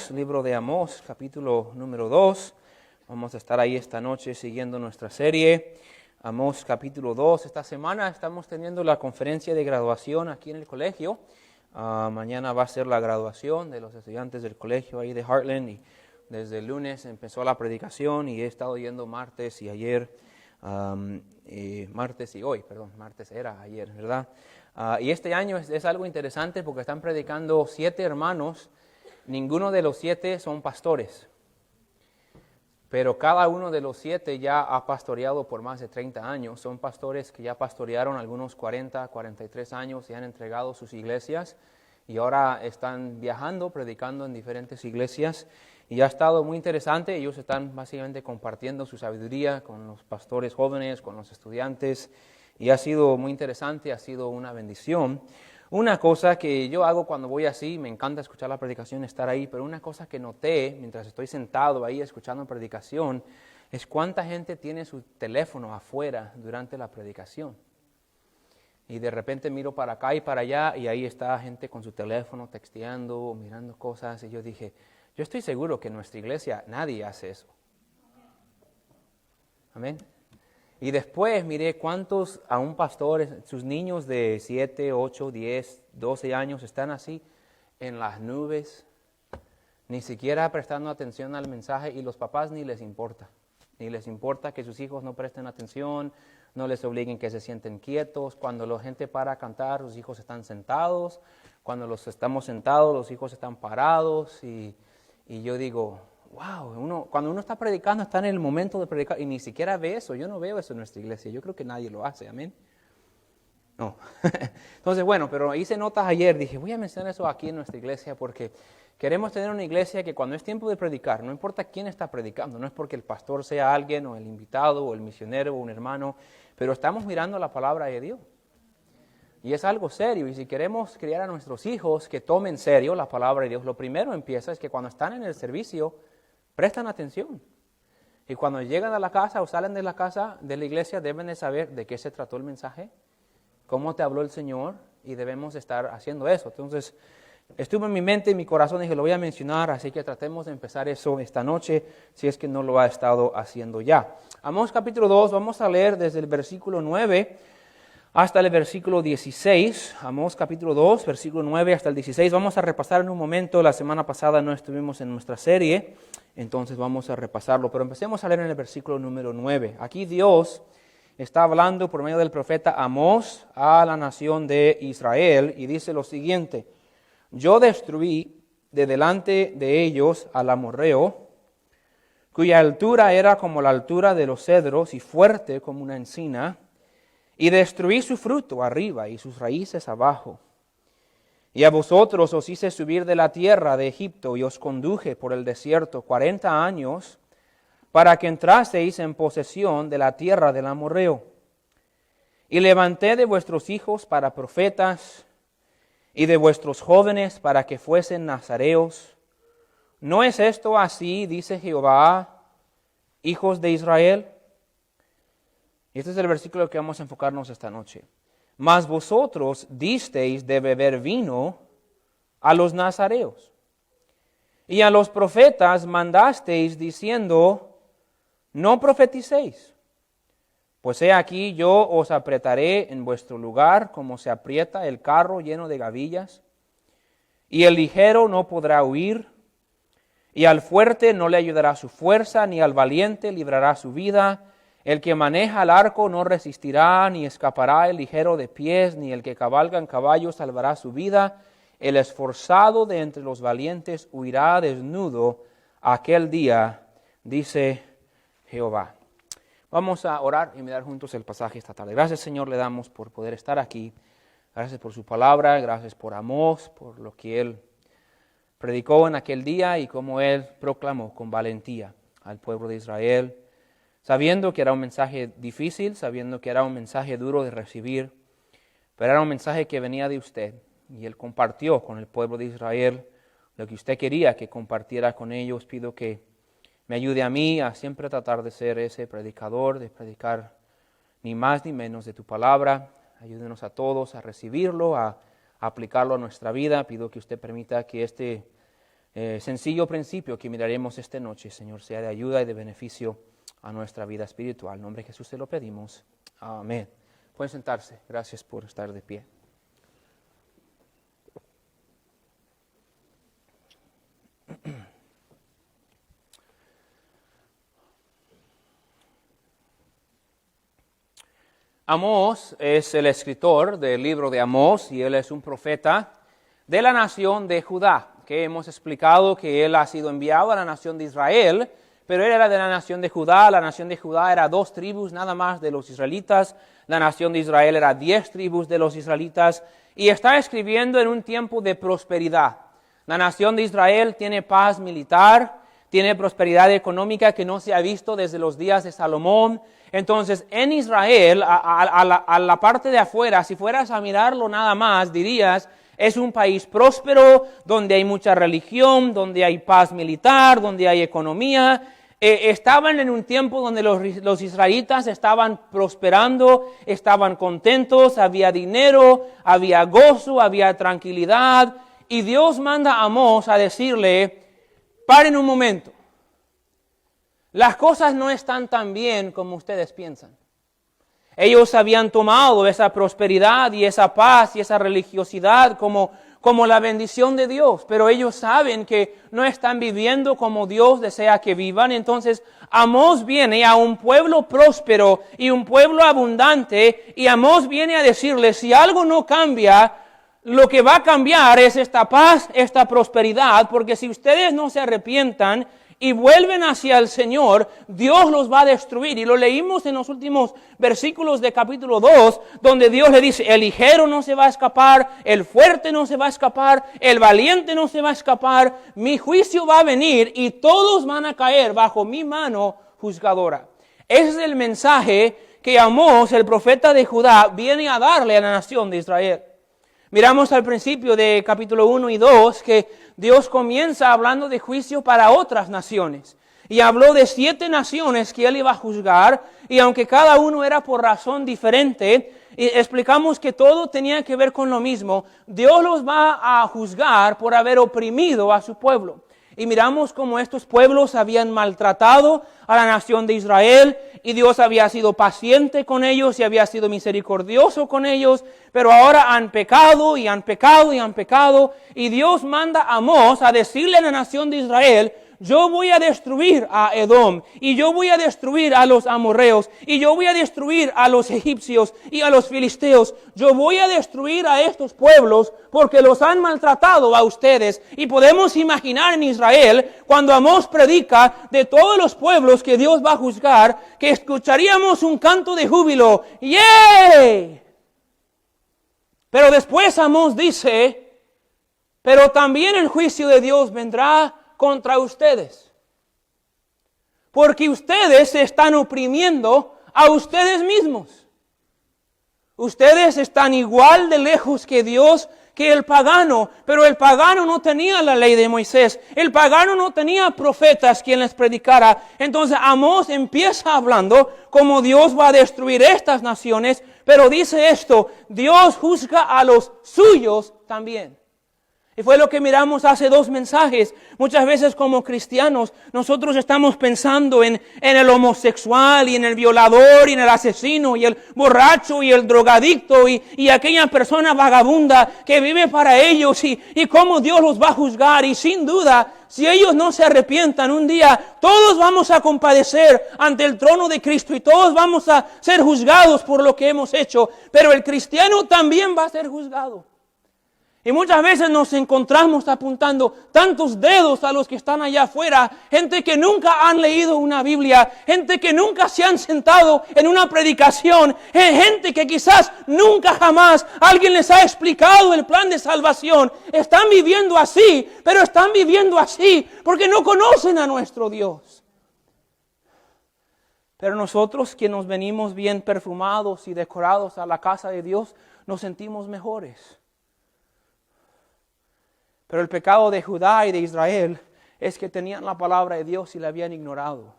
Amós, libro de Amós, capítulo número 2. Vamos a estar ahí esta noche siguiendo nuestra serie. Amós, capítulo 2. Esta semana estamos teniendo la conferencia de graduación aquí en el colegio. Mañana va a ser la graduación de los estudiantes del colegio ahí de Heartland. Y desde el lunes empezó la predicación y he estado yendo martes y ayer. Martes y hoy, perdón, martes era ayer, ¿verdad? Y este año es algo interesante porque están predicando 7 hermanos, ninguno de los 7 son pastores, pero cada uno de los 7 ya ha pastoreado por más de 30 años, son pastores que ya pastorearon algunos 40, 43 años y han entregado sus iglesias y ahora están viajando, predicando en diferentes iglesias. Y ha estado muy interesante, ellos están básicamente compartiendo su sabiduría con los pastores jóvenes, con los estudiantes, y ha sido muy interesante, ha sido una bendición. Una cosa que yo hago cuando voy así, me encanta escuchar la predicación, estar ahí, pero una cosa que noté mientras estoy sentado ahí escuchando predicación, es cuánta gente tiene su teléfono afuera durante la predicación. Y de repente miro para acá y para allá, y ahí está gente con su teléfono texteando, mirando cosas, y yo dije, yo estoy seguro que en nuestra iglesia nadie hace eso. Amén. Y después miré cuántos aún pastores, sus niños de 7, 8, 10, 12 años están así en las nubes, ni siquiera prestando atención al mensaje, y los papás ni les importa. Ni les importa que sus hijos no presten atención, no les obliguen que se sienten quietos. Cuando la gente para a cantar, los hijos están sentados. Cuando los estamos sentados, los hijos están parados. Y yo digo, wow, cuando uno está predicando, está en el momento de predicar y ni siquiera ve eso. Yo no veo eso en nuestra iglesia. Yo creo que nadie lo hace, amén. No. Entonces, bueno, pero hice notas ayer. Dije, voy a mencionar eso aquí en nuestra iglesia porque queremos tener una iglesia que cuando es tiempo de predicar, no importa quién está predicando, no es porque el pastor sea alguien o el invitado o el misionero o un hermano, pero estamos mirando la palabra de Dios. Y es algo serio, y si queremos criar a nuestros hijos que tomen en serio la palabra de Dios, lo primero empieza es que cuando están en el servicio, prestan atención. Y cuando llegan a la casa o salen de la casa, de la iglesia, deben de saber de qué se trató el mensaje, cómo te habló el Señor, y debemos estar haciendo eso. Entonces, estuvo en mi mente y mi corazón, dije, lo voy a mencionar, así que tratemos de empezar eso esta noche, si es que no lo ha estado haciendo ya. Amós capítulo 2, vamos a leer desde el versículo 9 hasta el versículo 16, Amós capítulo 2, versículo 9 hasta el 16. Vamos a repasar en un momento, la semana pasada no estuvimos en nuestra serie, entonces vamos a repasarlo, pero empecemos a leer en el versículo número 9. Aquí Dios está hablando por medio del profeta Amós a la nación de Israel y dice lo siguiente: yo destruí de delante de ellos al amorreo, cuya altura era como la altura de los cedros y fuerte como una encina, y destruí su fruto arriba y sus raíces abajo. Y a vosotros os hice subir de la tierra de Egipto y os conduje por el desierto 40 años para que entraseis en posesión de la tierra del amorreo. Y levanté de vuestros hijos para profetas y de vuestros jóvenes para que fuesen nazareos. ¿No es esto así, dice Jehová, hijos de Israel? Y este es el versículo que vamos a enfocarnos esta noche. Mas vosotros disteis de beber vino a los nazareos, y a los profetas mandasteis diciendo, no profeticéis. Pues he aquí yo os apretaré en vuestro lugar como se aprieta el carro lleno de gavillas, y el ligero no podrá huir, y al fuerte no le ayudará su fuerza, ni al valiente librará su vida. El que maneja el arco no resistirá, ni escapará el ligero de pies, ni el que cabalga en caballo salvará su vida. El esforzado de entre los valientes huirá desnudo aquel día, dice Jehová. Vamos a orar y mirar juntos el pasaje esta tarde. Gracias, Señor, le damos por poder estar aquí. Gracias por su palabra, gracias por Amós, por lo que él predicó en aquel día y cómo él proclamó con valentía al pueblo de Israel, sabiendo que era un mensaje difícil, sabiendo que era un mensaje duro de recibir, pero era un mensaje que venía de usted, y él compartió con el pueblo de Israel lo que usted quería que compartiera con ellos. Pido que me ayude a mí a siempre tratar de ser ese predicador, de predicar ni más ni menos de tu palabra. Ayúdenos a todos a recibirlo, a aplicarlo a nuestra vida. Pido que usted permita que este sencillo principio que miraremos esta noche, Señor, sea de ayuda y de beneficio a nuestra vida espiritual. En nombre de Jesús te lo pedimos. Amén. Pueden sentarse. Gracias por estar de pie. Amós es el escritor del libro de Amós y él es un profeta de la nación de Judá, que hemos explicado que él ha sido enviado a la nación de Israel, pero él era de la nación de Judá. La nación de Judá era 2 tribus nada más de los israelitas, la nación de Israel era 10 tribus de los israelitas, y está escribiendo en un tiempo de prosperidad. La nación de Israel tiene paz militar, tiene prosperidad económica que no se ha visto desde los días de Salomón. Entonces, en Israel, a la parte de afuera, si fueras a mirarlo nada más, dirías, es un país próspero, donde hay mucha religión, donde hay paz militar, donde hay economía. Estaban en un tiempo donde los israelitas estaban prosperando, estaban contentos, había dinero, había gozo, había tranquilidad. Y Dios manda a Amós a decirle, paren un momento. Las cosas no están tan bien como ustedes piensan. Ellos habían tomado esa prosperidad y esa paz y esa religiosidad como la bendición de Dios, pero ellos saben que no están viviendo como Dios desea que vivan. Entonces Amós viene a un pueblo próspero y un pueblo abundante, y Amós viene a decirles, si algo no cambia, lo que va a cambiar es esta paz, esta prosperidad, porque si ustedes no se arrepientan y vuelven hacia el Señor, Dios los va a destruir. Y lo leímos en los últimos versículos de capítulo 2, donde Dios le dice, el ligero no se va a escapar, el fuerte no se va a escapar, el valiente no se va a escapar, mi juicio va a venir y todos van a caer bajo mi mano juzgadora. Ese es el mensaje que Amós, el profeta de Judá, viene a darle a la nación de Israel. Miramos al principio de capítulo 1 y 2 que Dios comienza hablando de juicio para otras naciones. Y habló de 7 naciones que Él iba a juzgar, y aunque cada uno era por razón diferente, y explicamos que todo tenía que ver con lo mismo. Dios los va a juzgar por haber oprimido a su pueblo. Y miramos cómo estos pueblos habían maltratado a la nación de Israel, y Dios había sido paciente con ellos y había sido misericordioso con ellos, pero ahora han pecado y han pecado y han pecado, y Dios manda a Amós a decirle a la nación de Israel, yo voy a destruir a Edom, y yo voy a destruir a los amorreos, y yo voy a destruir a los egipcios y a los filisteos. Yo voy a destruir a estos pueblos porque los han maltratado a ustedes. Y podemos imaginar en Israel, cuando Amós predica de todos los pueblos que Dios va a juzgar, que escucharíamos un canto de júbilo. ¡Yay! Pero después Amós dice, pero también el juicio de Dios vendrá contra ustedes, porque ustedes se están oprimiendo a ustedes mismos. Ustedes están igual de lejos que Dios, que el pagano, pero el pagano no tenía la ley de Moisés, el pagano no tenía profetas quien les predicara. Entonces Amós empieza hablando como Dios va a destruir estas naciones, pero dice esto, Dios juzga a los suyos también. Y fue lo que miramos hace 2 mensajes. Muchas veces como cristianos nosotros estamos pensando en el homosexual y en el violador y en el asesino y el borracho y el drogadicto y aquella persona vagabunda que vive para ellos y cómo Dios los va a juzgar. Y sin duda, si ellos no se arrepientan un día, todos vamos a compadecer ante el trono de Cristo y todos vamos a ser juzgados por lo que hemos hecho. Pero el cristiano también va a ser juzgado. Y muchas veces nos encontramos apuntando tantos dedos a los que están allá afuera, gente que nunca han leído una Biblia, gente que nunca se han sentado en una predicación, gente que quizás nunca jamás alguien les ha explicado el plan de salvación. Están viviendo así, pero están viviendo así porque no conocen a nuestro Dios. Pero nosotros que nos venimos bien perfumados y decorados a la casa de Dios, nos sentimos mejores. Pero el pecado de Judá y de Israel es que tenían la palabra de Dios y la habían ignorado.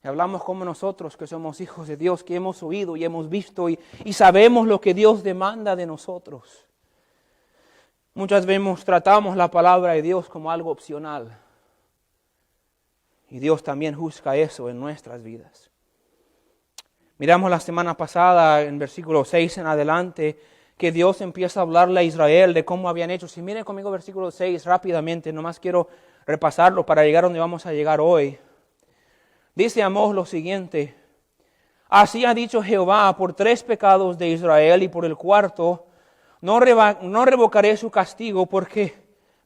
Y hablamos como nosotros que somos hijos de Dios, que hemos oído y hemos visto y sabemos lo que Dios demanda de nosotros. Muchas veces tratamos la palabra de Dios como algo opcional. Y Dios también juzga eso en nuestras vidas. Miramos la semana pasada, en versículo 6 en adelante, que Dios empieza a hablarle a Israel de cómo habían hecho. Si miren conmigo versículo 6 rápidamente, nomás quiero repasarlo para llegar donde vamos a llegar hoy. Dice Amós lo siguiente: así ha dicho Jehová, por 3 pecados de Israel y por el cuarto, no revocaré su castigo, porque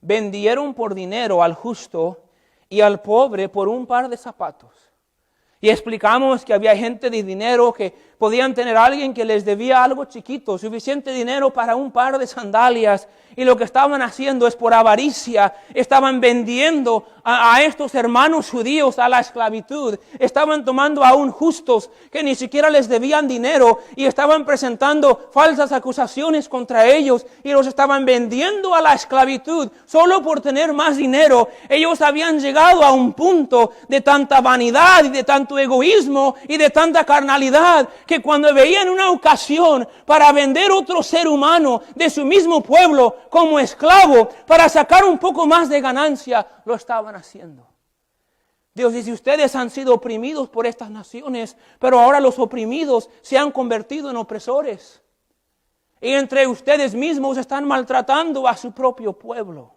vendieron por dinero al justo y al pobre por un par de zapatos. Y explicamos que había gente de dinero que podían tener a alguien que les debía algo chiquito, suficiente dinero para un par de sandalias. Y lo que estaban haciendo es por avaricia, estaban vendiendo a estos hermanos judíos a la esclavitud. Estaban tomando a un justos que ni siquiera les debían dinero y estaban presentando falsas acusaciones contra ellos y los estaban vendiendo a la esclavitud solo por tener más dinero. Ellos habían llegado a un punto de tanta vanidad y de tanto egoísmo y de tanta carnalidad que cuando veían una ocasión para vender otro ser humano de su mismo pueblo como esclavo para sacar un poco más de ganancia, lo estaban haciendo. Dios dice: ustedes han sido oprimidos por estas naciones, pero ahora los oprimidos se han convertido en opresores. Y entre ustedes mismos están maltratando a su propio pueblo.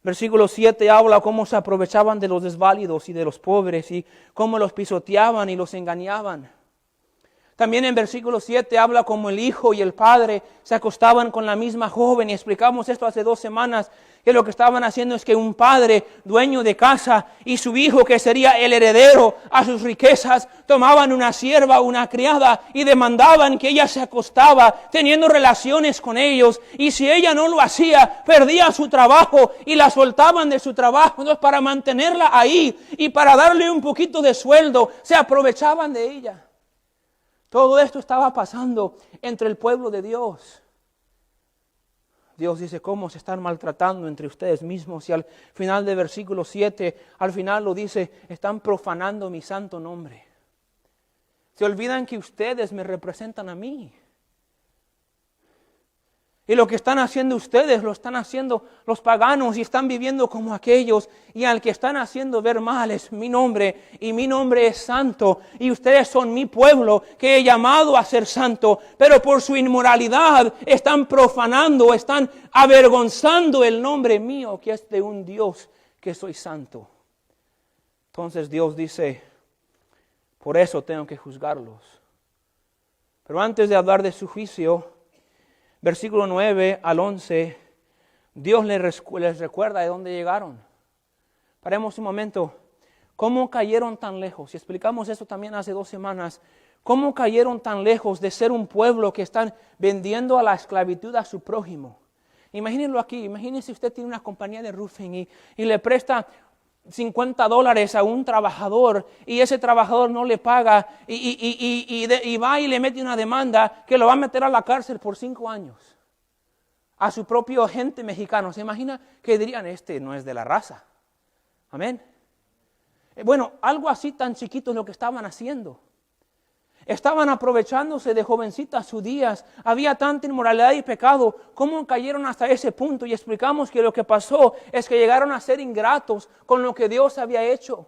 Versículo 7 habla cómo se aprovechaban de los desválidos y de los pobres y cómo los pisoteaban y los engañaban. También en versículo 7 habla cómo el hijo y el padre se acostaban con la misma joven, y explicamos esto hace 2 semanas, que lo que estaban haciendo es que un padre dueño de casa y su hijo, que sería el heredero a sus riquezas, tomaban una sierva, una criada, y demandaban que ella se acostaba teniendo relaciones con ellos, y si ella no lo hacía, perdía su trabajo y la soltaban de su trabajo. Entonces, para mantenerla ahí y para darle un poquito de sueldo, se aprovechaban de ella. Todo esto estaba pasando entre el pueblo de Dios. Dios dice cómo se están maltratando entre ustedes mismos, y al final del versículo 7, al final lo dice: están profanando mi santo nombre. Se olvidan que ustedes me representan a mí. Y lo que están haciendo ustedes, lo están haciendo los paganos, y están viviendo como aquellos. Y al que están haciendo ver mal es mi nombre, y mi nombre es santo. Y ustedes son mi pueblo, que he llamado a ser santo. Pero por su inmoralidad están profanando, están avergonzando el nombre mío, que es de un Dios que soy santo. Entonces Dios dice: por eso tengo que juzgarlos. Pero antes de hablar de su juicio, versículo 9 al 11, Dios les recuerda de dónde llegaron. Paremos un momento. ¿Cómo cayeron tan lejos? Y explicamos eso también hace 2 semanas. ¿Cómo cayeron tan lejos de ser un pueblo que están vendiendo a la esclavitud a su prójimo? Imagínenlo aquí. Imagínense usted tiene una compañía de roofing y le presta $50 a un trabajador, y ese trabajador no le paga y va y le mete una demanda que lo va a meter a la cárcel por 5 años a su propio agente mexicano. ¿Se imagina que dirían: este no es de la raza? Amén. Bueno, algo así tan chiquito es lo que estaban haciendo. Estaban aprovechándose de jovencitas judías. Había tanta inmoralidad y pecado. ¿Cómo cayeron hasta ese punto? Y explicamos que lo que pasó es que llegaron a ser ingratos con lo que Dios había hecho.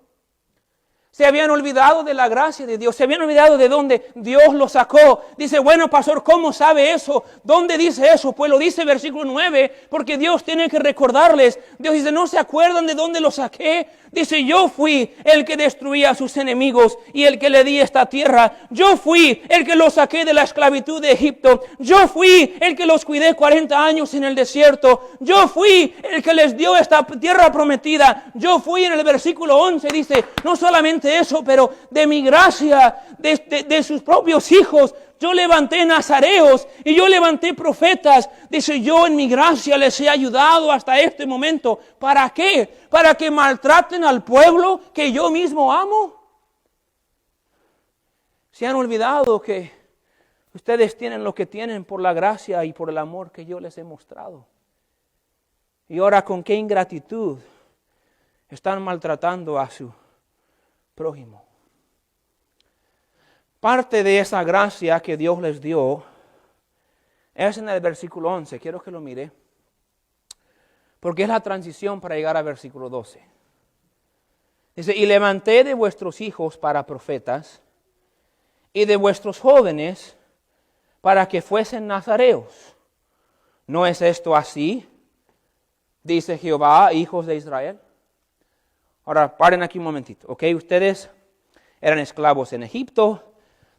Se habían olvidado de la gracia de Dios. Se habían olvidado de dónde Dios los sacó. Dice: bueno, pastor, ¿cómo sabe eso? ¿Dónde dice eso? Pues lo dice versículo 9, porque Dios tiene que recordarles. Dios dice: ¿no se acuerdan de dónde los saqué? Dice: yo fui el que destruía a sus enemigos y el que le di esta tierra. Yo fui el que los saqué de la esclavitud de Egipto. Yo fui el que los cuidé 40 años en el desierto. Yo fui el que les dio esta tierra prometida. Yo fui, en el versículo 11 dice, no solamente eso, pero de mi gracia, de sus propios hijos, yo levanté nazareos y yo levanté profetas. Dice: yo en mi gracia les he ayudado hasta este momento. ¿Para qué? ¿Para que maltraten al pueblo que yo mismo amo? Se han olvidado que ustedes tienen lo que tienen por la gracia y por el amor que yo les he mostrado. Y ahora, con qué ingratitud están maltratando a su prójimo. Parte de esa gracia que Dios les dio Es en el versículo 11, quiero que lo mire, porque es la transición para llegar al versículo 12. Dice, y levanté de vuestros hijos para profetas, y de vuestros jóvenes para que fuesen nazareos. ¿No es esto así? Dice Jehová, hijos de Israel. Ahora, paren aquí un momentito, ¿ok? Ustedes eran esclavos en Egipto,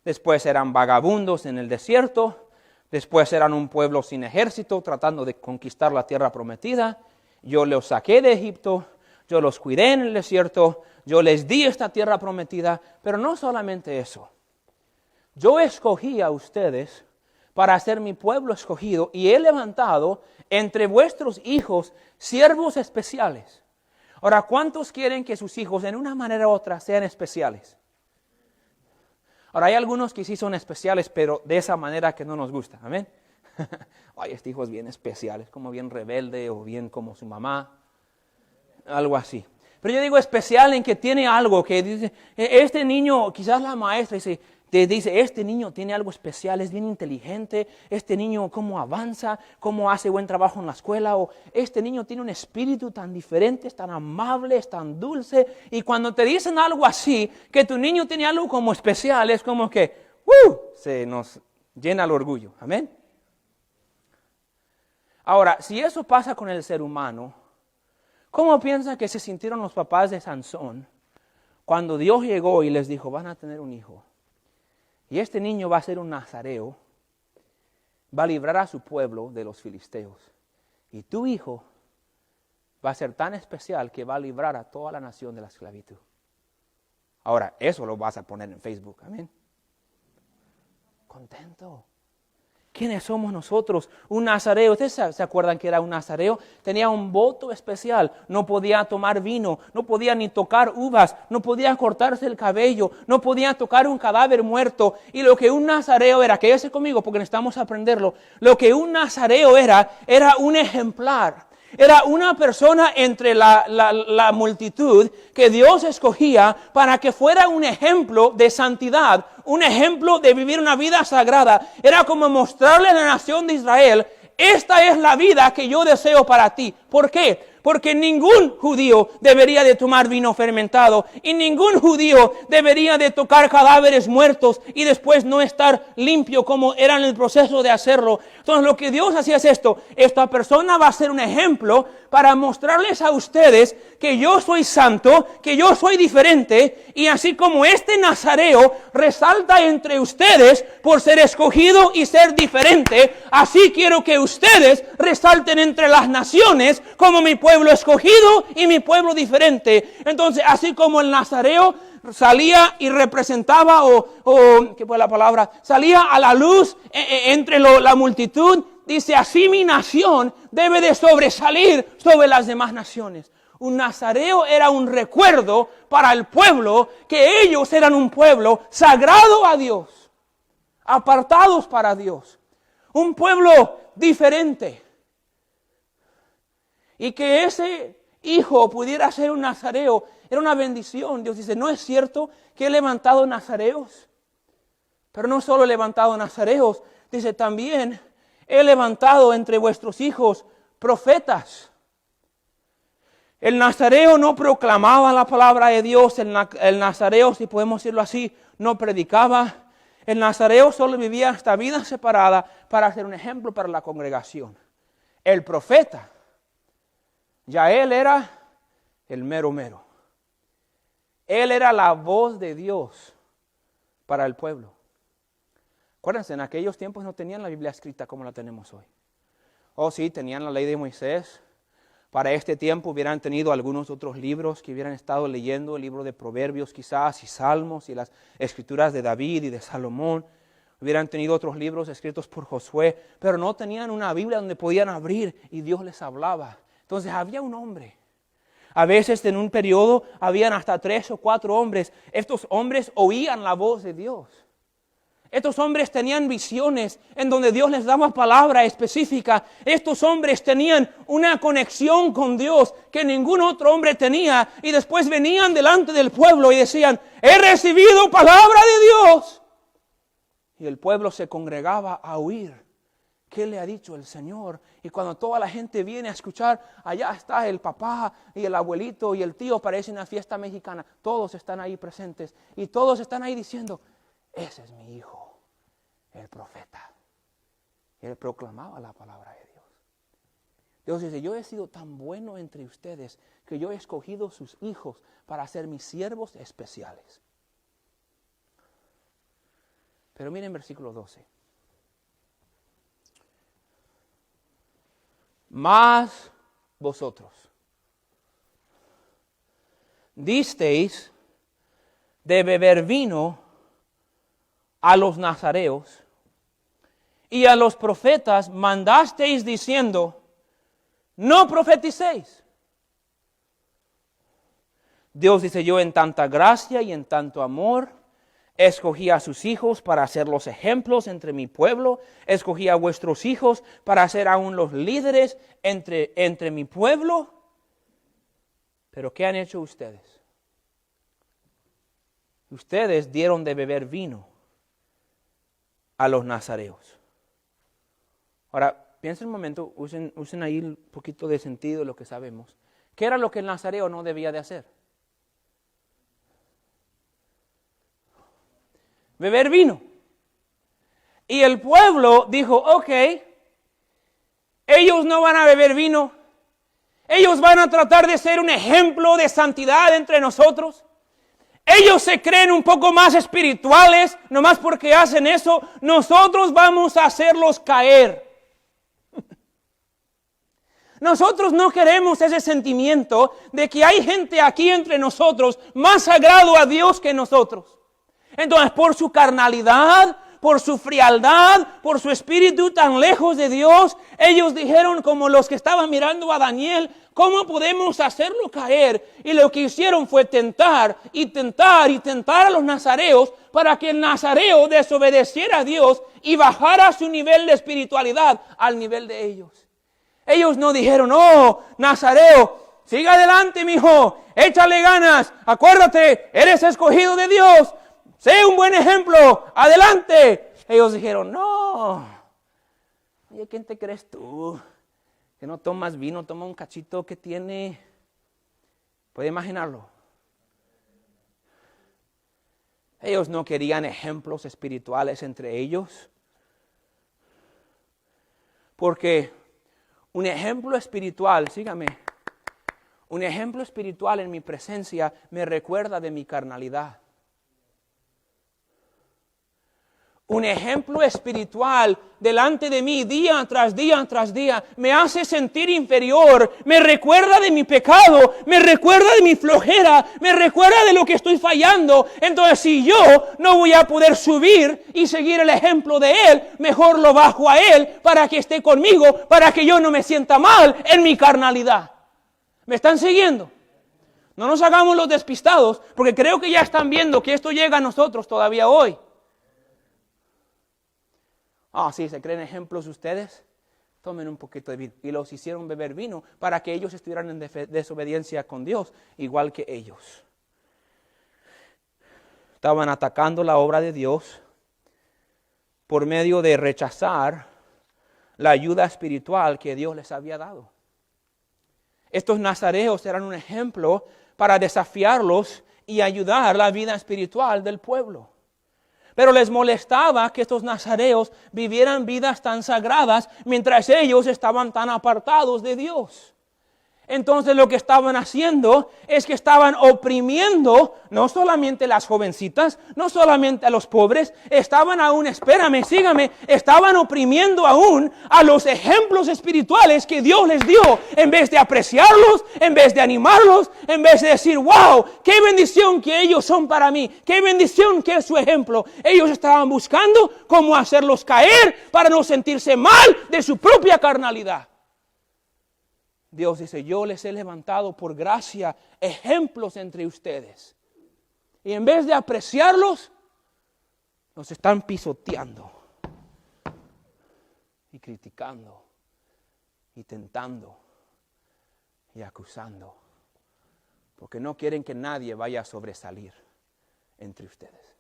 después eran vagabundos en el desierto, después eran un pueblo sin ejército tratando de conquistar la tierra prometida. Yo los saqué de Egipto, yo los cuidé en el desierto, yo les di esta tierra prometida, pero no solamente eso. Yo escogí a ustedes para ser mi pueblo escogido y he levantado entre vuestros hijos siervos especiales. Ahora, ¿cuántos quieren que sus hijos en una manera u otra sean especiales? Ahora, hay algunos que sí son especiales, pero de esa manera que no nos gusta. Amén. Ay, este hijo es bien especial, es como bien rebelde o bien como su mamá. Algo así. Pero yo digo especial en que tiene algo que dice, este niño, quizás la maestra dice, este niño tiene algo especial, es bien inteligente, este niño cómo avanza, cómo hace buen trabajo en la escuela, o este niño tiene un espíritu tan diferente, es tan amable, es tan dulce. Y cuando te dicen algo así, que tu niño tiene algo como especial, es como que, se nos llena el orgullo. Amén. Ahora, si eso pasa con el ser humano, ¿cómo piensan que se sintieron los papás de Sansón cuando Dios llegó y les dijo, van a tener un hijo? Y este niño va a ser un nazareo, va a librar a su pueblo de los filisteos. Y tu hijo va a ser tan especial que va a librar a toda la nación de la esclavitud. Ahora, eso lo vas a poner en Facebook, amén. Contento. ¿Quiénes somos nosotros? Un nazareo. ¿Ustedes se acuerdan que era un nazareo? Tenía un voto especial. No podía tomar vino, no podía ni tocar uvas, no podía cortarse el cabello, no podía tocar un cadáver muerto. Y lo que un nazareo era, quédese conmigo porque necesitamos aprenderlo. Lo que un nazareo era un ejemplar. Era una persona entre la multitud que Dios escogía para que fuera un ejemplo de santidad, un ejemplo de vivir una vida sagrada. Era como mostrarle a la nación de Israel, esta es la vida que yo deseo para ti. ¿Por qué? Porque ningún judío debería de tomar vino fermentado y ningún judío debería de tocar cadáveres muertos y después no estar limpio como era en el proceso de hacerlo. Entonces lo que Dios hacía es esto, esta persona va a ser un ejemplo para mostrarles a ustedes que yo soy santo, que yo soy diferente y así como este nazareo resalta entre ustedes por ser escogido y ser diferente, así quiero que ustedes resalten entre las naciones como mi pueblo escogido y mi pueblo diferente. Entonces, así como el nazareo salía y representaba, ¿qué fue la palabra? Salía a la luz entre la multitud, dice, así mi nación debe de sobresalir sobre las demás naciones. Un nazareo era un recuerdo para el pueblo que ellos eran un pueblo sagrado a Dios, apartados para Dios, un pueblo diferente. Y que ese hijo pudiera ser un nazareo era una bendición. Dios dice, ¿no es cierto que he levantado nazareos? Pero no solo he levantado nazareos, dice también, he levantado entre vuestros hijos profetas. El nazareo no proclamaba la palabra de Dios, el nazareo, si podemos decirlo así, no predicaba. El nazareo solo vivía esta vida separada para ser un ejemplo para la congregación. El profeta, ya él era el mero mero. Él era la voz de Dios para el pueblo. Acuérdense, en aquellos tiempos no tenían la Biblia escrita como la tenemos hoy. Oh sí, tenían la ley de Moisés. Para este tiempo hubieran tenido algunos otros libros que hubieran estado leyendo, el libro de Proverbios quizás, y Salmos, y las escrituras de David y de Salomón. Hubieran tenido otros libros escritos por Josué, pero no tenían una Biblia donde podían abrir y Dios les hablaba. Entonces había un hombre. A veces en un periodo habían hasta 3 o 4 hombres. Estos hombres oían la voz de Dios. Estos hombres tenían visiones en donde Dios les daba palabra específica. Estos hombres tenían una conexión con Dios que ningún otro hombre tenía. Y después venían delante del pueblo y decían, he recibido palabra de Dios. Y el pueblo se congregaba a oír ¿Qué le ha dicho el Señor? Y cuando toda la gente viene a escuchar, allá está el papá y el abuelito y el tío, parece una fiesta mexicana. Todos están ahí presentes y todos están ahí diciendo, ese es mi hijo, el profeta. Y él proclamaba la palabra de Dios. Dios dice, yo he sido tan bueno entre ustedes que yo he escogido sus hijos para ser mis siervos especiales. Pero miren versículo 12. Mas vosotros disteis de beber vino a los nazareos y a los profetas mandasteis diciendo, no profeticéis. Dios dice, yo en tanta gracia y en tanto amor escogí a sus hijos para ser los ejemplos entre mi pueblo. Escogí a vuestros hijos para ser aún los líderes entre mi pueblo. Pero ¿qué han hecho ustedes? Ustedes dieron de beber vino a los nazareos. Ahora, piensen un momento, usen ahí un poquito de sentido de lo que sabemos. ¿Qué era lo que el nazareo no debía de hacer? Beber vino. Y el pueblo dijo, ok, ellos no van a beber vino, ellos van a tratar de ser un ejemplo de santidad entre nosotros. Ellos se creen un poco más espirituales, nomás porque hacen eso, nosotros vamos a hacerlos caer. Nosotros no queremos ese sentimiento de que hay gente aquí entre nosotros más sagrado a Dios que nosotros. Entonces, por su carnalidad, por su frialdad, por su espíritu tan lejos de Dios, ellos dijeron como los que estaban mirando a Daniel, ¿cómo podemos hacerlo caer? Y lo que hicieron fue tentar a los nazareos para que el nazareo desobedeciera a Dios y bajara su nivel de espiritualidad al nivel de ellos. Ellos no dijeron, oh, nazareo, siga adelante, mijo, échale ganas, acuérdate, eres escogido de Dios. Sé un buen ejemplo, adelante. Ellos dijeron, no. Oye, ¿quién te crees tú? Que no tomas vino, toma un cachito que tiene. ¿Puede imaginarlo? Ellos no querían ejemplos espirituales entre ellos. Porque un ejemplo espiritual, sígame, un ejemplo espiritual en mi presencia me recuerda de mi carnalidad. Un ejemplo espiritual delante de mí día tras día me hace sentir inferior, me recuerda de mi pecado, me recuerda de mi flojera, me recuerda de lo que estoy fallando. Entonces, si yo no voy a poder subir y seguir el ejemplo de Él, mejor lo bajo a Él para que esté conmigo, para que yo no me sienta mal en mi carnalidad. ¿Me están siguiendo? No nos hagamos los despistados, porque creo que ya están viendo que esto llega a nosotros todavía hoy. Sí, ¿se creen ejemplos ustedes? Tomen un poquito de vino. Y los hicieron beber vino para que ellos estuvieran en desobediencia con Dios, igual que ellos. Estaban atacando la obra de Dios por medio de rechazar la ayuda espiritual que Dios les había dado. Estos nazareos eran un ejemplo para desafiarlos y ayudar la vida espiritual del pueblo. Pero les molestaba que estos nazareos vivieran vidas tan sagradas mientras ellos estaban tan apartados de Dios. Entonces lo que estaban haciendo es que estaban oprimiendo no solamente las jovencitas, no solamente a los pobres, estaban aún, sígame, estaban oprimiendo aún a los ejemplos espirituales que Dios les dio, en vez de apreciarlos, en vez de animarlos, en vez de decir, wow, qué bendición que ellos son para mí, qué bendición que es su ejemplo. Ellos estaban buscando cómo hacerlos caer para no sentirse mal de su propia carnalidad. Dios dice, yo les he levantado por gracia ejemplos entre ustedes. Y en vez de apreciarlos, los están pisoteando y criticando y tentando y acusando. Porque no quieren que nadie vaya a sobresalir entre ustedes.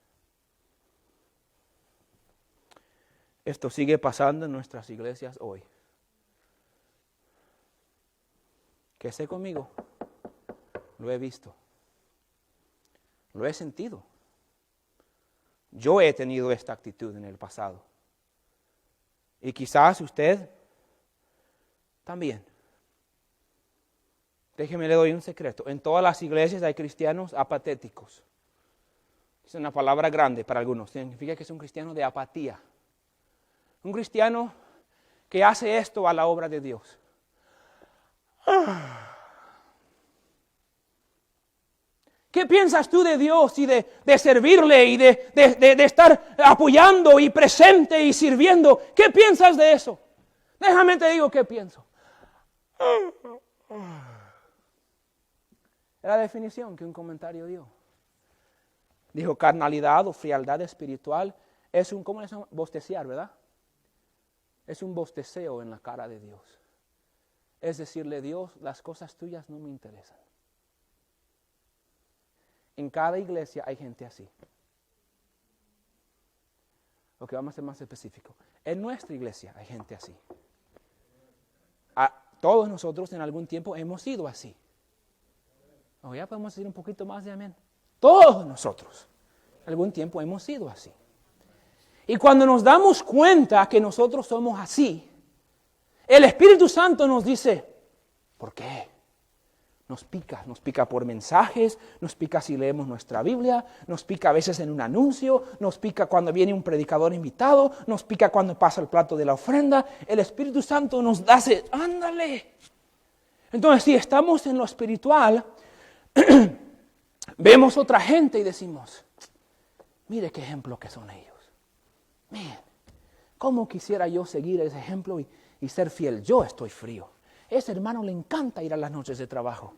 Esto sigue pasando en nuestras iglesias hoy. ¿Qué sé conmigo? Lo he visto. Lo he sentido. Yo he tenido esta actitud en el pasado. Y quizás usted también. Déjeme le doy un secreto. En todas las iglesias hay cristianos apatéticos. Es una palabra grande para algunos. Significa que es un cristiano de apatía. Un cristiano que hace esto a la obra de Dios. ¿Qué piensas tú de Dios y de servirle y de estar apoyando y presente y sirviendo? ¿Qué piensas de eso? Déjame te digo qué pienso. La definición que un comentario dio. Dijo carnalidad o frialdad espiritual es un, ¿cómo le llaman? Bostecear, ¿verdad? Es un bosteceo en la cara de Dios. Es decirle, Dios, las cosas tuyas no me interesan. En cada iglesia hay gente así. Ok, vamos a ser más específico. En nuestra iglesia hay gente así. Todos nosotros en algún tiempo hemos sido así. O ya podemos decir un poquito más de amén. Todos nosotros en algún tiempo hemos sido así. Y cuando nos damos cuenta que nosotros somos así, el Espíritu Santo nos dice, ¿por qué? Nos pica por mensajes, nos pica si leemos nuestra Biblia, nos pica a veces en un anuncio, nos pica cuando viene un predicador invitado, nos pica cuando pasa el plato de la ofrenda. El Espíritu Santo nos dice, ándale. Entonces, si estamos en lo espiritual, vemos otra gente y decimos, mire qué ejemplo que son ellos. Miren, cómo quisiera yo seguir ese ejemplo y ser fiel. Yo estoy frío. Ese hermano le encanta ir a las noches de trabajo.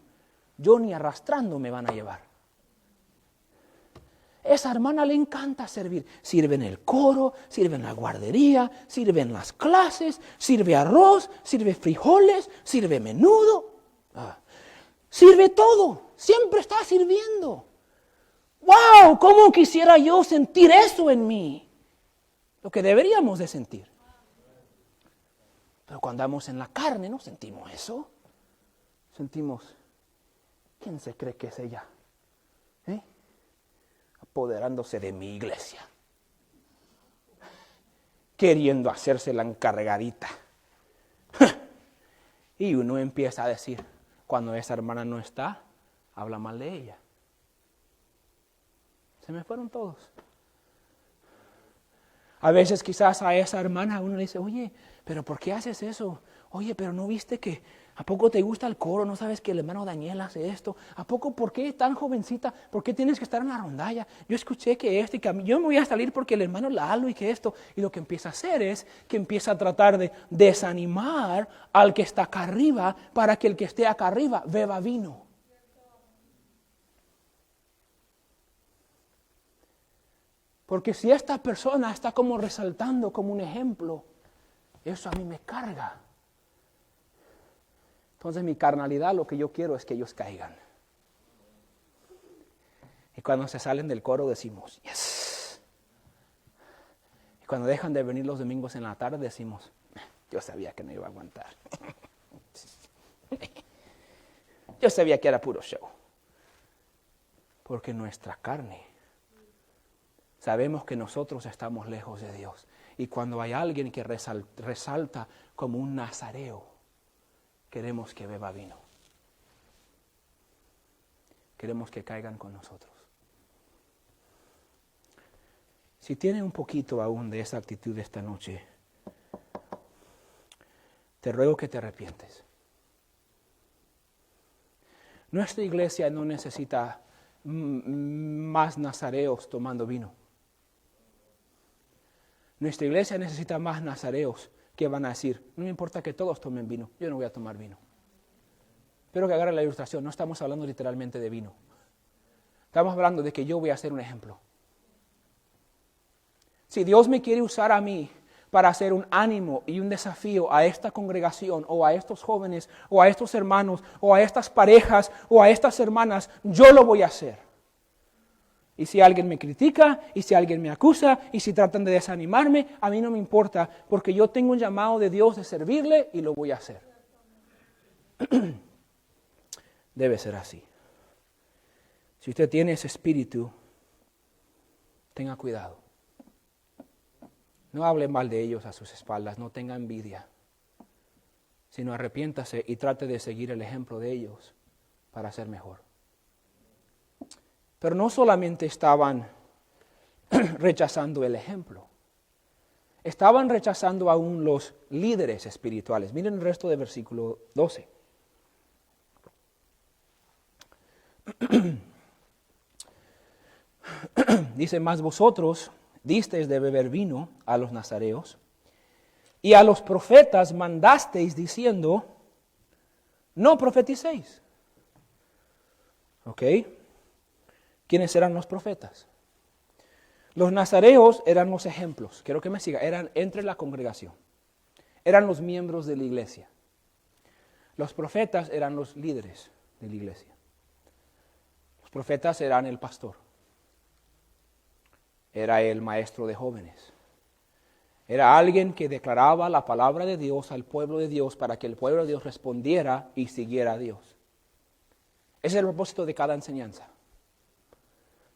Yo ni arrastrando me van a llevar. Esa hermana le encanta servir. Sirve en el coro, sirve en la guardería, sirve en las clases, sirve arroz, sirve frijoles, sirve menudo. Sirve todo. Siempre está sirviendo. ¡Wow! ¿Cómo quisiera yo sentir eso en mí? Lo que deberíamos de sentir. Pero cuando andamos en la carne no sentimos eso. Sentimos, ¿quién se cree que es ella? Apoderándose de mi iglesia. Queriendo hacerse la encargadita. Y uno empieza a decir, cuando esa hermana no está, habla mal de ella. Se me fueron todos. A veces quizás a esa hermana uno le dice, oye, pero ¿por qué haces eso? Oye, pero ¿no viste que a poco te gusta el coro? ¿No sabes que el hermano Daniel hace esto? ¿A poco por qué tan jovencita? ¿Por qué tienes que estar en la rondalla? Yo escuché que y que yo me voy a salir porque el hermano Lalo y que esto. Y lo que empieza a hacer es que empieza a tratar de desanimar al que está acá arriba para que el que esté acá arriba beba vino. Porque si esta persona está como resaltando como un ejemplo, eso a mí me carga. Entonces mi carnalidad, lo que yo quiero es que ellos caigan. Y cuando se salen del coro decimos, yes. Y cuando dejan de venir los domingos en la tarde decimos, yo sabía que no iba a aguantar. Yo sabía que era puro show. Porque nuestra carne, sabemos que nosotros estamos lejos de Dios. Y cuando hay alguien que resalta como un nazareo, queremos que beba vino. Queremos que caigan con nosotros. Si tiene un poquito aún de esa actitud esta noche, te ruego que te arrepientes. Nuestra iglesia no necesita más nazareos tomando vino. Nuestra iglesia necesita más nazareos que van a decir, no me importa que todos tomen vino, yo no voy a tomar vino. Espero que agarren la ilustración, no estamos hablando literalmente de vino. Estamos hablando de que yo voy a ser un ejemplo. Si Dios me quiere usar a mí para hacer un ánimo y un desafío a esta congregación o a estos jóvenes o a estos hermanos o a estas parejas o a estas hermanas, yo lo voy a hacer. Y si alguien me critica, y si alguien me acusa, y si tratan de desanimarme, a mí no me importa, porque yo tengo un llamado de Dios de servirle y lo voy a hacer. Debe ser así. Si usted tiene ese espíritu, tenga cuidado. No hable mal de ellos a sus espaldas, no tenga envidia, sino arrepiéntase y trate de seguir el ejemplo de ellos para ser mejor. Pero no solamente estaban rechazando el ejemplo, estaban rechazando aún los líderes espirituales. Miren el resto del versículo 12. Dice, mas vosotros disteis de beber vino a los nazareos, y a los profetas mandasteis diciendo, no profeticéis. ¿Ok? ¿Quiénes eran los profetas? Los nazareos eran los ejemplos, quiero que me siga, eran entre la congregación, eran los miembros de la iglesia. Los profetas eran los líderes de la iglesia. Los profetas eran el pastor, era el maestro de jóvenes, era alguien que declaraba la palabra de Dios al pueblo de Dios para que el pueblo de Dios respondiera y siguiera a Dios. Ese es el propósito de cada enseñanza.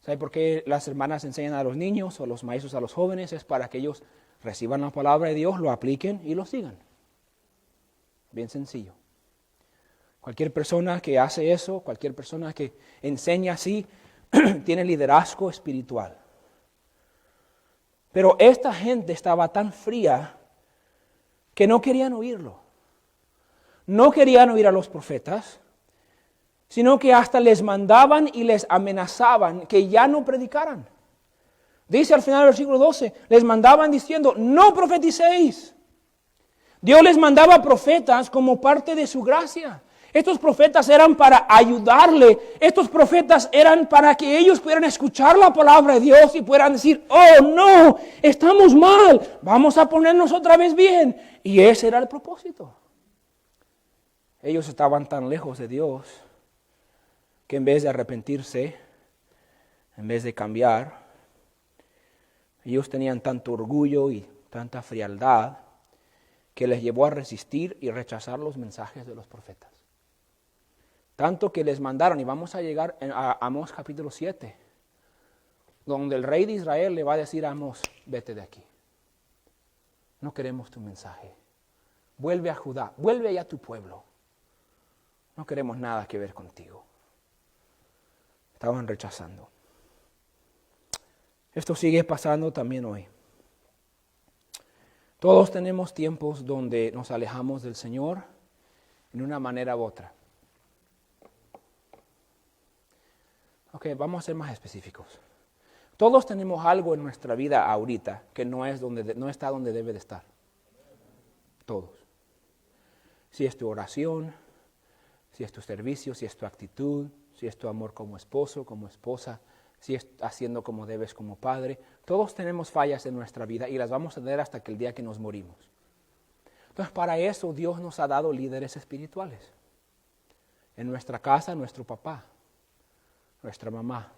¿Sabe por qué las hermanas enseñan a los niños o los maestros a los jóvenes? Es para que ellos reciban la palabra de Dios, lo apliquen y lo sigan. Bien sencillo. Cualquier persona que hace eso, cualquier persona que enseña así, tiene liderazgo espiritual. Pero esta gente estaba tan fría que no querían oírlo. No querían oír a los profetas, sino que hasta les mandaban y les amenazaban que ya no predicaran. Dice al final del versículo 12, les mandaban diciendo, no profeticéis. Dios les mandaba profetas como parte de su gracia. Estos profetas eran para ayudarle. Estos profetas eran para que ellos pudieran escuchar la palabra de Dios y pudieran decir, oh no, estamos mal, vamos a ponernos otra vez bien. Y ese era el propósito. Ellos estaban tan lejos de Dios que en vez de arrepentirse, en vez de cambiar, ellos tenían tanto orgullo y tanta frialdad que les llevó a resistir y rechazar los mensajes de los profetas. Tanto que les mandaron, y vamos a llegar a Amós capítulo 7, donde el rey de Israel le va a decir a Amós, vete de aquí. No queremos tu mensaje. Vuelve a Judá, vuelve allá a tu pueblo. No queremos nada que ver contigo. Estaban rechazando. Esto sigue pasando también hoy. Todos tenemos tiempos donde nos alejamos del Señor en una manera u otra. Ok, vamos a ser más específicos. Todos tenemos algo en nuestra vida ahorita que no está donde debe de estar. Todos. Si es tu oración, si es tu servicio, si es tu actitud, si es tu amor como esposo, como esposa, si es haciendo como debes como padre. Todos tenemos fallas en nuestra vida y las vamos a tener hasta que el día que nos morimos. Entonces, para eso Dios nos ha dado líderes espirituales. En nuestra casa, nuestro papá, nuestra mamá.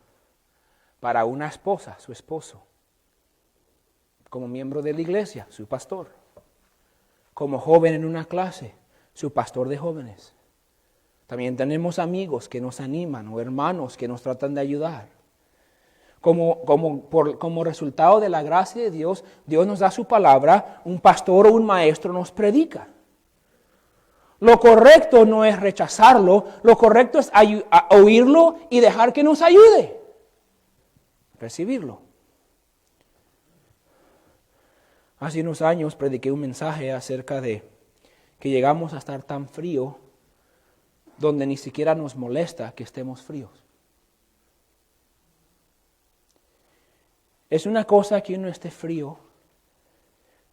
Para una esposa, su esposo. Como miembro de la iglesia, su pastor. Como joven en una clase, su pastor de jóvenes. También tenemos amigos que nos animan o hermanos que nos tratan de ayudar. Como resultado de la gracia de Dios, Dios nos da su palabra, un pastor o un maestro nos predica. Lo correcto no es rechazarlo, lo correcto es oírlo y dejar que nos ayude. Recibirlo. Hace unos años prediqué un mensaje acerca de que llegamos a estar tan frío donde ni siquiera nos molesta que estemos fríos. Es una cosa que uno esté frío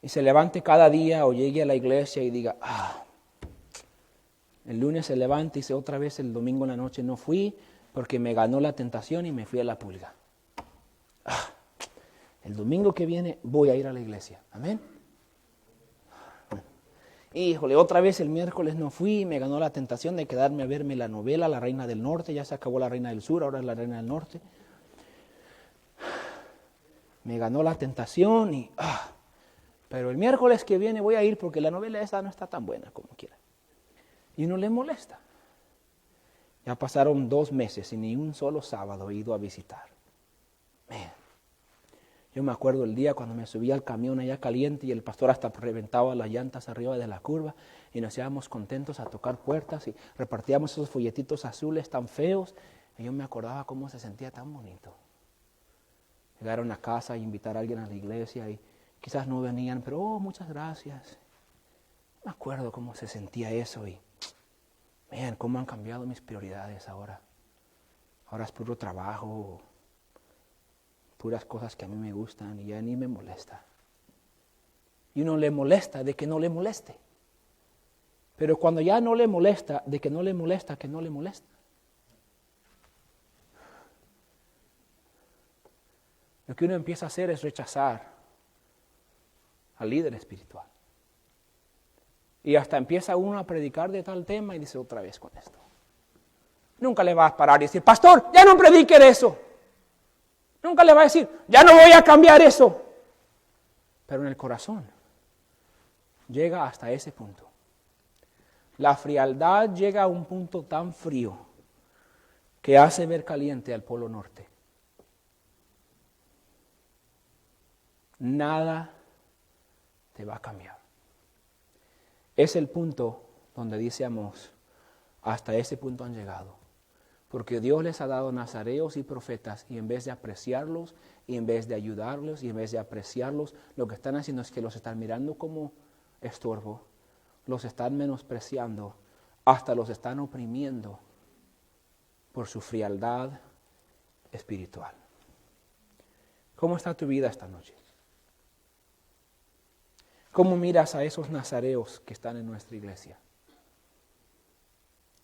y se levante cada día o llegue a la iglesia y diga, el lunes se levanta y dice otra vez el domingo en la noche no fui porque me ganó la tentación y me fui a la pulga. El domingo que viene voy a ir a la iglesia. Amén. Híjole, otra vez el miércoles no fui, me ganó la tentación de quedarme a verme la novela La Reina del Norte, ya se acabó La Reina del Sur, ahora es La Reina del Norte. me ganó la tentación y... pero el miércoles que viene voy a ir porque la novela esa no está tan buena como quiera. Y uno le molesta. Ya pasaron 2 meses y ni un solo sábado he ido a visitar. Yo me acuerdo el día cuando me subí al camión allá caliente y el pastor hasta reventaba las llantas arriba de la curva y nos íbamos contentos a tocar puertas y repartíamos esos folletitos azules tan feos. Y yo me acordaba cómo se sentía tan bonito. Llegar a una casa e invitar a alguien a la iglesia y quizás no venían, pero muchas gracias. Me acuerdo cómo se sentía eso y cómo han cambiado mis prioridades ahora. Ahora es puro trabajo, puras cosas que a mí me gustan y ya ni me molesta. Y uno le molesta de que no le moleste. Pero cuando ya no le molesta, de que no le molesta, que no le molesta. Lo que uno empieza a hacer es rechazar al líder espiritual. Y hasta empieza uno a predicar de tal tema y dice otra vez con esto. Nunca le va a parar y decir, pastor, ya no predique de eso. Nunca le va a decir, ya no voy a cambiar eso. Pero en el corazón llega hasta ese punto. La frialdad llega a un punto tan frío que hace ver caliente al Polo Norte. Nada te va a cambiar. Es el punto donde dice Amós, hasta ese punto han llegado. Porque Dios les ha dado nazareos y profetas y en vez de apreciarlos y en vez de ayudarlos y en vez de apreciarlos, lo que están haciendo es que los están mirando como estorbo, los están menospreciando, hasta los están oprimiendo por su frialdad espiritual. ¿Cómo está tu vida esta noche? ¿Cómo miras a esos nazareos que están en nuestra iglesia?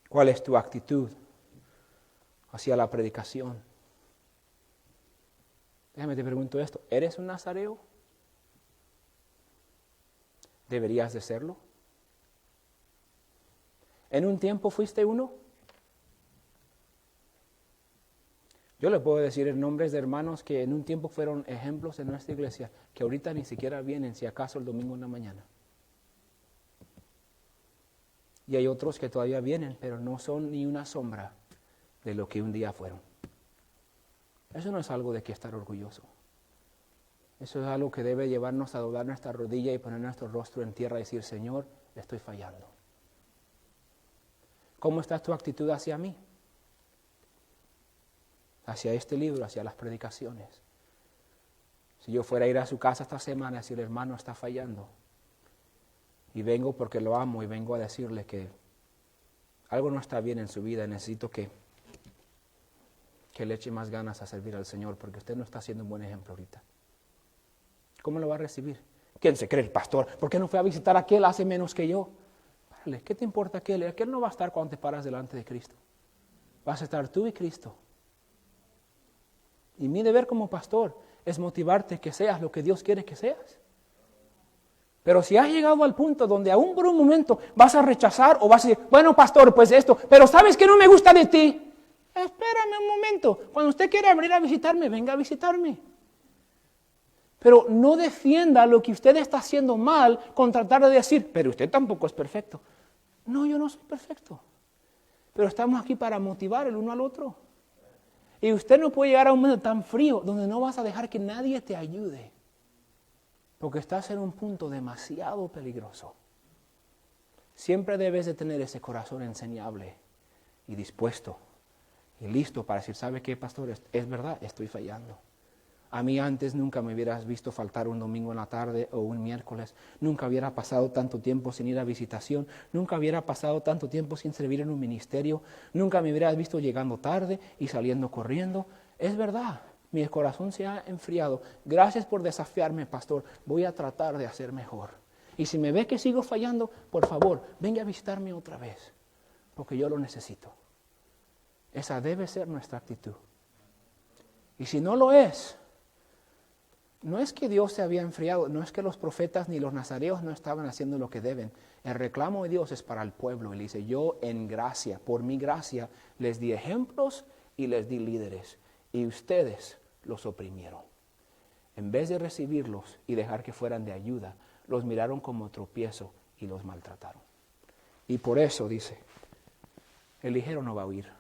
¿Cuál es tu actitud hacia la predicación? Déjame te pregunto esto, ¿eres un nazareo? ¿Deberías de serlo? ¿En un tiempo fuiste uno? Yo le puedo decir nombres de hermanos que en un tiempo fueron ejemplos en nuestra iglesia, que ahorita ni siquiera vienen, si acaso el domingo en la mañana. Y hay otros que todavía vienen, pero no son ni una sombra de lo que un día fueron. Eso no es algo de que estar orgulloso. Eso es algo que debe llevarnos a doblar nuestra rodilla y poner nuestro rostro en tierra y decir, Señor, estoy fallando. ¿Cómo está tu actitud hacia mí? Hacia este libro, hacia las predicaciones. Si yo fuera a ir a su casa esta semana y decirle, hermano, está fallando. Y vengo porque lo amo y vengo a decirle que algo no está bien en su vida y necesito que le eche más ganas a servir al Señor porque usted no está siendo un buen ejemplo ahorita. ¿Cómo lo va a recibir? ¿Quién se cree el pastor? ¿Por qué no fue a visitar a aquel hace menos que yo? Párale, ¿qué te importa aquel? Aquel no va a estar cuando te paras delante de Cristo. Vas a estar tú y Cristo. Y mi deber como pastor es motivarte que seas lo que Dios quiere que seas. Pero si has llegado al punto donde aún por un momento vas a rechazar o vas a decir, bueno pastor, pues esto, pero ¿sabes que no me gusta de ti? Espérame un momento, cuando usted quiera venir a visitarme, venga a visitarme. Pero no defienda lo que usted está haciendo mal con tratar de decir, pero usted tampoco es perfecto. No, yo no soy perfecto. Pero estamos aquí para motivar el uno al otro. Y usted no puede llegar a un momento tan frío donde no vas a dejar que nadie te ayude. Porque estás en un punto demasiado peligroso. Siempre debes de tener ese corazón enseñable y dispuesto y listo para decir, ¿sabe qué, pastor? Es verdad, estoy fallando. A mí antes nunca me hubieras visto faltar un domingo en la tarde o un miércoles. Nunca hubiera pasado tanto tiempo sin ir a visitación. Nunca hubiera pasado tanto tiempo sin servir en un ministerio. Nunca me hubieras visto llegando tarde y saliendo corriendo. Es verdad, mi corazón se ha enfriado. Gracias por desafiarme, pastor. Voy a tratar de hacer mejor. Y si me ve que sigo fallando, por favor, venga a visitarme otra vez. Porque yo lo necesito. Esa debe ser nuestra actitud. Y si no lo es, no es que Dios se había enfriado, no es que los profetas ni los nazareos no estaban haciendo lo que deben. El reclamo de Dios es para el pueblo. Él dice, yo en gracia, por mi gracia, les di ejemplos y les di líderes. Y ustedes los oprimieron. en vez de recibirlos y dejar que fueran de ayuda, los miraron como tropiezo y los maltrataron. Y por eso dice, el ligero no va a huir,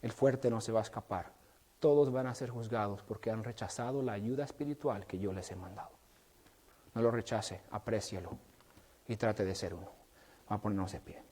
el fuerte no se va a escapar, todos van a ser juzgados porque han rechazado la ayuda espiritual que yo les he mandado. No lo rechace, aprécielo y trate de ser uno. Vamos a ponernos de pie.